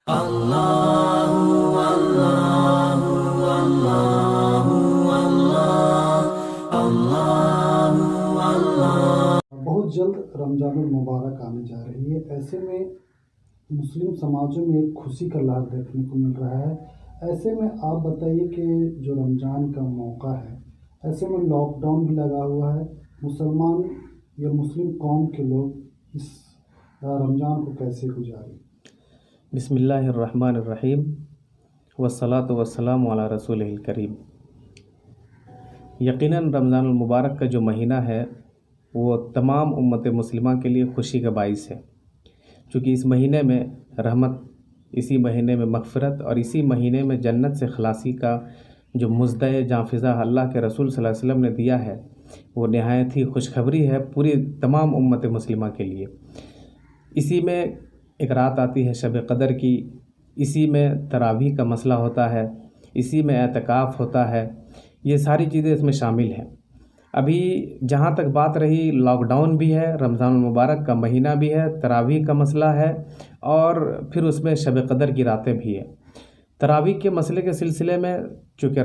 اللہ اللہ اللہ اللہ اللہ اللہ۔ بہت جلد رمضان المبارک آنے جا رہی ہے، ایسے میں مسلم سماجوں میں ایک خوشی کا لہر دیکھنے کو مل رہا ہے۔ ایسے میں آپ بتائیے کہ جو رمضان کا موقع ہے، ایسے میں لاک ڈاؤن بھی لگا ہوا ہے، مسلمان یا مسلم قوم کے لوگ اس رمضان کو کیسے گزاریں؟ بسم اللہ الرحمن الرحیم والصلاۃ والسلام علی رسول الکریم۔ یقیناً رمضان المبارک کا جو مہینہ ہے وہ تمام امت مسلمہ کے لیے خوشی کا باعث ہے، چونکہ اس مہینے میں رحمت، اسی مہینے میں مغفرت اور اسی مہینے میں جنت سے خلاصی کا جو مژدہ جانفزہ اللہ کے رسول صلی اللہ علیہ وسلم نے دیا ہے وہ نہایت ہی خوشخبری ہے پوری تمام امت مسلمہ کے لیے۔ اسی میں ایک رات آتی ہے شب قدر کی، اسی میں تراویح کا مسئلہ ہوتا ہے، اسی میں اعتکاف ہوتا ہے، یہ ساری چیزیں اس میں شامل ہیں۔ ابھی جہاں تک بات رہی، لاک ڈاؤن بھی ہے، رمضان المبارک کا مہینہ بھی ہے، تراویح کا مسئلہ ہے، اور پھر اس میں شب قدر کی راتیں بھی ہیں۔ تراویح کے مسئلے کے سلسلے میں چونکہ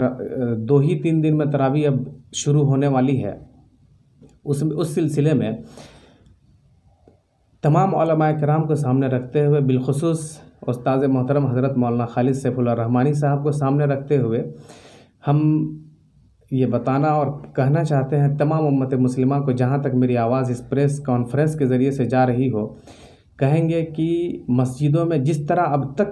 2 ہی 3 دن میں تراویح اب شروع ہونے والی ہے، اس سلسلے میں تمام علماء کرام کو سامنے رکھتے ہوئے، بالخصوص استاد محترم حضرت مولانا خالد سیف اللہ رحمانی صاحب کو سامنے رکھتے ہوئے ہم یہ بتانا اور کہنا چاہتے ہیں تمام امت مسلمہ کو، جہاں تک میری آواز اس پریس کانفرنس کے ذریعے سے جا رہی ہو، کہیں گے کہ مسجدوں میں جس طرح اب تک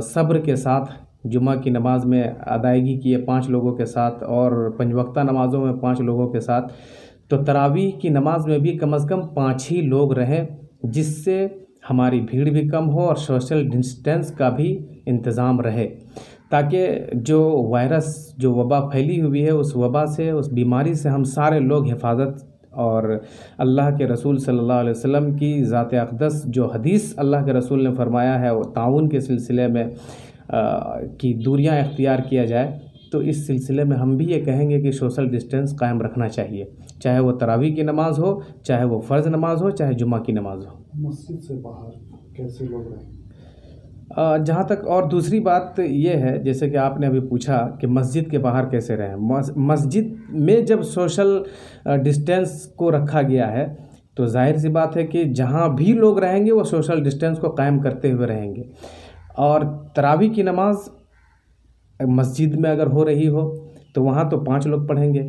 صبر کے ساتھ جمعہ کی نماز میں ادائیگی کیے 5 لوگوں کے ساتھ اور 5 وقتہ نمازوں میں 5 لوگوں کے ساتھ، تو تراویح کی نماز میں بھی کم از کم 5 ہی لوگ رہیں، جس سے ہماری بھیڑ بھی کم ہو اور سوشل ڈسٹینس کا بھی انتظام رہے، تاکہ جو وائرس، جو وبا پھیلی ہوئی ہے، اس وبا سے، اس بیماری سے ہم سارے لوگ حفاظت، اور اللہ کے رسول صلی اللہ علیہ وسلم کی ذات اقدس جو حدیث اللہ کے رسول نے فرمایا ہے وہ تعاون کے سلسلے میں کی دوریاں اختیار کیا جائے، تو اس سلسلے میں ہم بھی یہ کہیں گے کہ سوشل ڈسٹینس قائم رکھنا چاہیے، چاہے وہ تراویح کی نماز ہو، چاہے وہ فرض نماز ہو، چاہے جمعہ کی نماز ہو۔ مسجد سے باہر کیسے لوگ رہیں؟ جہاں تک اور دوسری بات یہ ہے، جیسے کہ آپ نے ابھی پوچھا کہ مسجد کے باہر کیسے رہیں، مسجد میں جب سوشل ڈسٹینس کو رکھا گیا ہے تو ظاہر سی بات ہے کہ جہاں بھی لوگ رہیں گے وہ سوشل ڈسٹینس کو قائم کرتے ہوئے رہیں گے، اور تراویح کی نماز مسجد میں اگر ہو رہی ہو تو وہاں تو 5 لوگ پڑھیں گے۔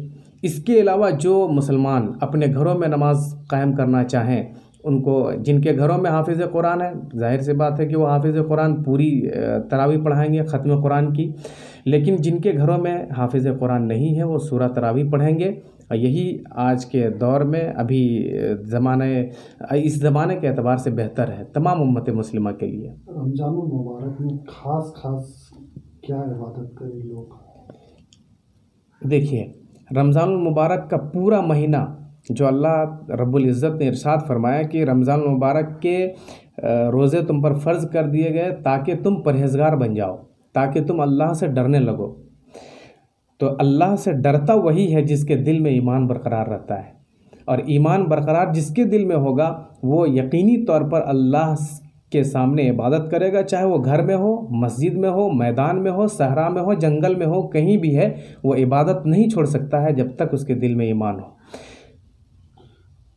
اس کے علاوہ جو مسلمان اپنے گھروں میں نماز قائم کرنا چاہیں، ان کو، جن کے گھروں میں حافظ قرآن ہے، ظاہر سی بات ہے کہ وہ حافظ قرآن پوری تراویح پڑھائیں گے، ختم قرآن کی، لیکن جن کے گھروں میں حافظ قرآن نہیں ہے وہ سورہ تراویح پڑھیں گے، اور یہی آج کے دور میں ابھی اس زمانے کے اعتبار سے بہتر ہے تمام امت مسلمہ کے لیے۔ رمضان المبارک میں خاص کیا عبادت کریں لوگ؟ دیکھیے، رمضان المبارک کا پورا مہینہ جو اللہ رب العزت نے ارشاد فرمایا کہ رمضان المبارک کے روزے تم پر فرض کر دیے گئے تاکہ تم پرہیزگار بن جاؤ، تاکہ تم اللہ سے ڈرنے لگو، تو اللہ سے ڈرتا وہی ہے جس کے دل میں ایمان برقرار رہتا ہے، اور ایمان برقرار جس کے دل میں ہوگا وہ یقینی طور پر اللہ کے سامنے عبادت کرے گا، چاہے وہ گھر میں ہو، مسجد میں ہو، میدان میں ہو، صحرا میں ہو، جنگل میں ہو، کہیں بھی ہے، وہ عبادت نہیں چھوڑ سکتا ہے جب تک اس کے دل میں ایمان ہو۔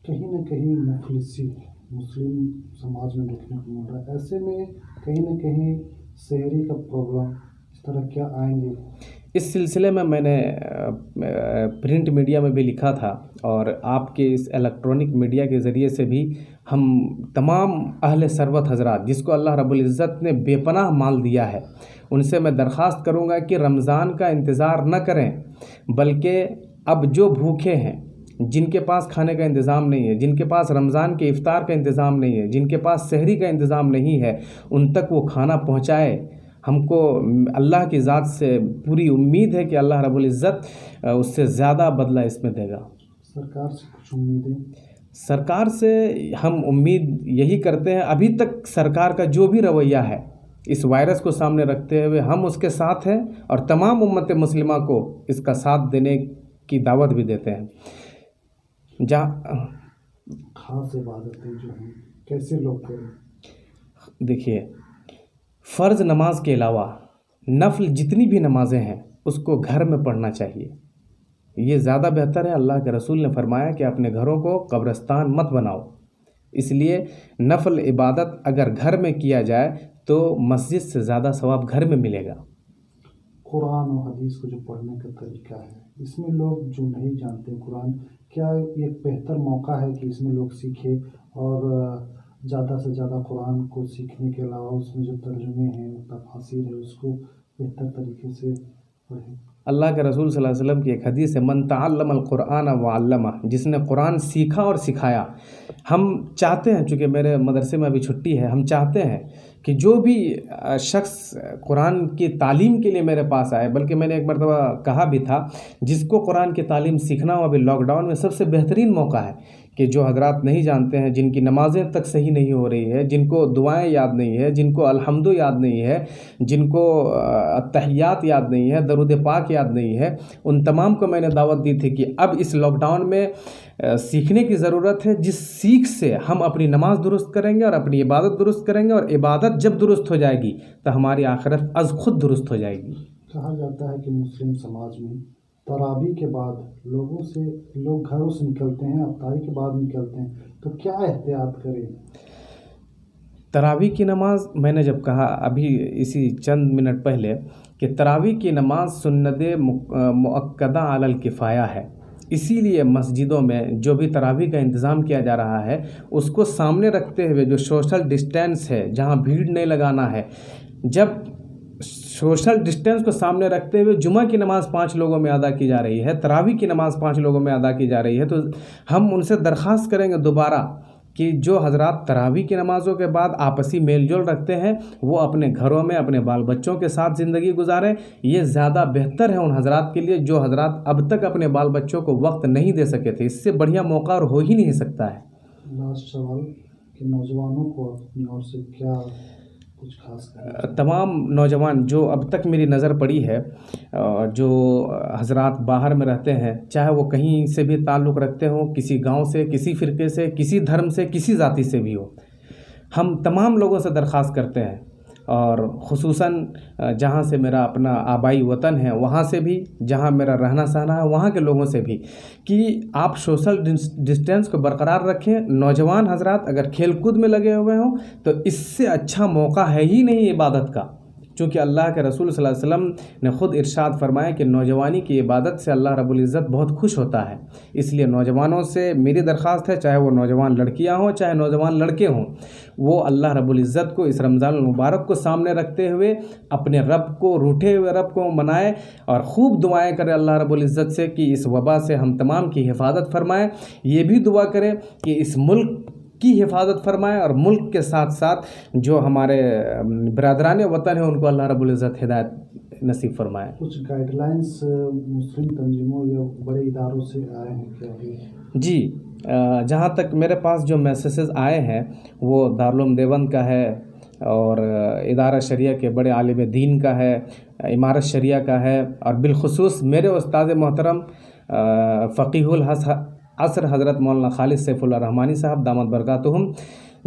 کہیں نہ کہیں مفلسی مسلم سماج میں دیکھنے کو مل رہا ہے، ایسے میں کہیں نہ کہیں سحری کا پروگرام اس طرح کیا آئیں گے؟ اس سلسلے میں نے پرنٹ میڈیا میں بھی لکھا تھا، اور آپ کے اس الیکٹرانک میڈیا کے ذریعے سے بھی ہم تمام اہل ثروت حضرات جس کو اللہ رب العزت نے بے پناہ مال دیا ہے، ان سے میں درخواست کروں گا کہ رمضان کا انتظار نہ کریں، بلکہ اب جو بھوکے ہیں، جن کے پاس کھانے کا انتظام نہیں ہے، جن کے پاس رمضان کے افطار کا انتظام نہیں ہے، جن کے پاس سحری کا انتظام نہیں ہے، ان تک وہ کھانا پہنچائے۔ ہم کو اللہ کی ذات سے پوری امید ہے کہ اللہ رب العزت اس سے زیادہ بدلہ اس میں دے گا۔ سرکار سے کچھ امیدیں؟ سرکار سے ہم امید یہی کرتے ہیں، ابھی تک سرکار کا جو بھی رویہ ہے اس وائرس کو سامنے رکھتے ہوئے ہم اس کے ساتھ ہیں، اور تمام امت مسلمہ کو اس کا ساتھ دینے کی دعوت بھی دیتے ہیں۔ خاص عبادتیں جو ہیں کیسے لوگ کریں؟ دیکھیے، फ़र्ज़ नमाज के अलावा नफल जितनी भी नमाज़ें हैं उसको घर में पढ़ना चाहिए, ये ज़्यादा बेहतर है। अल्लाह के रसूल ने फरमाया कि अपने घरों को कब्रिस्तान मत बनाओ, इसलिए नफल इबादत अगर घर में किया जाए तो मस्जिद से ज़्यादा सवाब घर में मिलेगा। कुरान और हदीस को जो पढ़ने का तरीका है, इसमें लोग जो नहीं जानते कुरान, क्या ये एक बेहतर मौका है कि इसमें लोग सीखें और ज़्यादा से ज़्यादा कुरान को सीखने के अलावा उसमें जो तर्जुमे हैं, तफासिर है, उसको बेहतर तरीके से पढ़ें? अल्लाह के रसूल सल्लल्लाहु अलैहि वसल्लम की एक हदीस है, मन तअल्लमल कुरान व अल्लमा, जिसने कुरान सीखा और सिखाया। हम चाहते हैं, चूँकि मेरे मदरसे में अभी छुट्टी है, हम चाहते हैं कि जो भी शख्स कुरान की तालीम के लिए मेरे पास आए, बल्कि मैंने एक मरतबा कहा भी था, जिसको कुरान की तालीम सीखना हो, अभी लॉकडाउन में सबसे बेहतरीन मौका है कि जो हजरात नहीं जानते हैं, जिनकी नमाज़ें तक सही नहीं हो रही है, जिनको दुआएं याद नहीं है, जिनको अल्हम्दु याद नहीं है, जिनको तहियात याद नहीं है, दरूद पाक याद नहीं है, उन तमाम को मैंने दावत दी थी कि अब इस लॉकडाउन में सीखने की ज़रूरत है, जिस सीख से हम अपनी नमाज दुरुस्त करेंगे और अपनी इबादत दुरुस्त करेंगे, और इबादत जब दुरुस्त हो जाएगी तो हमारी आखिरत अज़ खुद दुरुस्त हो जाएगी। कहा जाता है कि मुस्लिम समाज में तरावी के बाद लोग घरों से निकलते हैं, अफ्तारी के बाद निकलते हैं, तो क्या एहतियात करें? तरावी की नमाज, मैंने जब कहा अभी इसी चंद मिनट पहले कि तरावी की नमाज सुन्नत मुअक्कदा अलल किफ़ाया है, इसीलिए मस्जिदों में जो भी तरावी का इंतज़ाम किया जा रहा है उसको सामने रखते हुए जो सोशल डिस्टेंस है, जहाँ भीड़ नहीं लगाना है, जब सोशल डिस्टेंस को सामने रखते हुए जुमा की नमाज़ 5 लोगों में अदा की जा रही है, तरावी की नमाज़ 5 लोगों में अदा की जा रही है, तो हम उनसे दरख्वास्त करेंगे दोबारा कि जो हजरात तरावी की नमाज़ों के बाद आपसी मेल जोल रखते हैं वो अपने घरों में अपने बाल बच्चों के साथ ज़िंदगी गुजारें। ये ज़्यादा बेहतर है उन हजरात के लिए जो हजरात अब तक अपने बाल बच्चों को वक्त नहीं दे सके थे। इससे बढ़िया मौका और हो ही नहीं सकता है। लास्ट सवाल कि नौजवानों को अपनी ओर से क्या कुछ खास करें? तमाम नौजवान जो अब तक मेरी नज़र पड़ी है, जो हजरात बाहर में रहते हैं, चाहे वो कहीं से भी ताल्लुक़ रखते हों, किसी गांव से, किसी फ़िरके से, किसी धर्म से, किसी ज़ाति से भी हो, हम तमाम लोगों से दरख्वास्त करते हैं, और ख़ुसूसन जहाँ से मेरा अपना आबाई वतन है वहाँ से भी, जहाँ मेरा रहना सहना है वहाँ के लोगों से भी, कि आप सोशल डिस्टेंस को बरकरार रखें। नौजवान हजरात अगर खेल कूद में लगे हुए हों तो इससे अच्छा मौका है ही नहीं इबादत का, चूँकि अल्लाह के रसूल सल्लल्लाहु अलैहि वसल्लम ने ख़ुद इरशाद फरमाया कि नौजवानी की इबादत से अल्लाह रब्बुल इज़्ज़त बहुत खुश होता है। इसलिए नौजवानों से मेरी दरख्वास्त है, चाहे वो नौजवान लड़कियां हों चाहे नौजवान लड़के हों, वो अल्लाह रब्बुल इज़्ज़त को इस रमज़ान मुबारक को सामने रखते हुए अपने रब को, रूठे हुए रब को मनाएं और ख़ूब दुआएं करें अल्लाह रब्बुल इज़्ज़त से कि इस वबा से हम तमाम की हिफाजत फरमाएँ। ये भी दुआ करें कि इस मुल्क की हिफाजत फरमाएं और मुल्क के साथ साथ जो हमारे बिरादरान वतन है उनको अल्लाह रब्बुल इज़्ज़त हिदायत नसीब फरमाएं। कुछ गाइडलाइंस मुस्लिम तंजीमों या बड़े इदारों से आए हैं क्या? जी, जहाँ तक मेरे पास जो मैसेजेस आए हैं वो दारुल उलूम देवबंद का है, और इदारा शरिया के बड़े आलिम दीन का है, इमारत शरिया का है, और बिलखुसूस मेरे उस्ताद मोहतरम फ़क़ीहुल असर हज़रत मौलाना खालिद सैफुल्लाह रहमानी साहब दामद बरकातुहुम,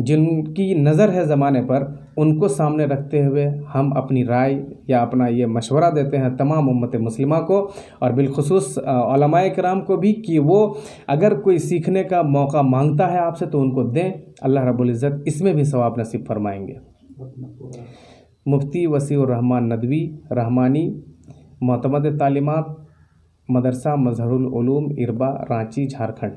जिनकी नज़र है ज़माने पर, उनको सामने रखते हुए हम अपनी राय या अपना ये मशवरा देते हैं तमाम उम्मत मुस्लिमा को, और बिलखुसूस उलमाए किराम को भी, कि वो अगर कोई सीखने का मौका मांगता है आपसे तो उनको दें, अल्लाह रब्बुल इज़्ज़त इसमें भी सवाब नसीब फरमाएंगे। मुफ्ती वसीउर रहमान नदवी रहमानी, मोतमद तालीमात, मदरसा मज़हरुल उलूम इरबा, रांची, झारखंड।